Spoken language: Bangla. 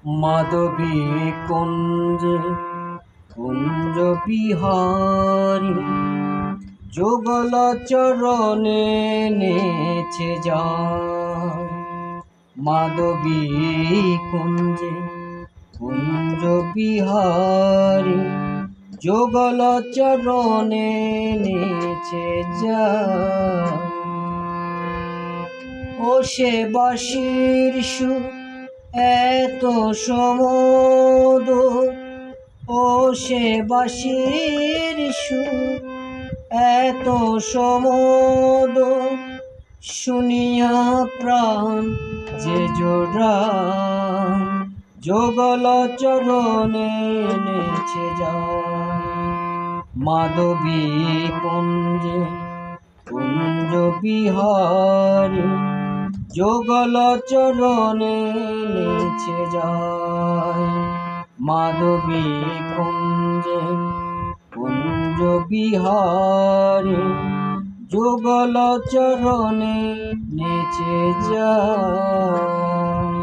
মাধবী কুঞ্জে কুঞ্জ বিহারী যুগল চরণে নেচে যায়। মাধবী কুঞ্জে কুঞ্জ বিহারী যুগল চরণে নেচে যায়। ও সে বাঁশির সুর এত সমুদর, ও সে বাঁশির সুর এত সমুদর, শুনিয়া প্রাণ যে জোড়ায় যুগল চরণে নেচে যায়। মাধবী কুঞ্জে কুঞ্জ বিহারী যুগল চরণে নেচে যায়। মাধবী কুঞ্জে কুঞ্জ বিহারী যুগল চরণে নেচে যায়।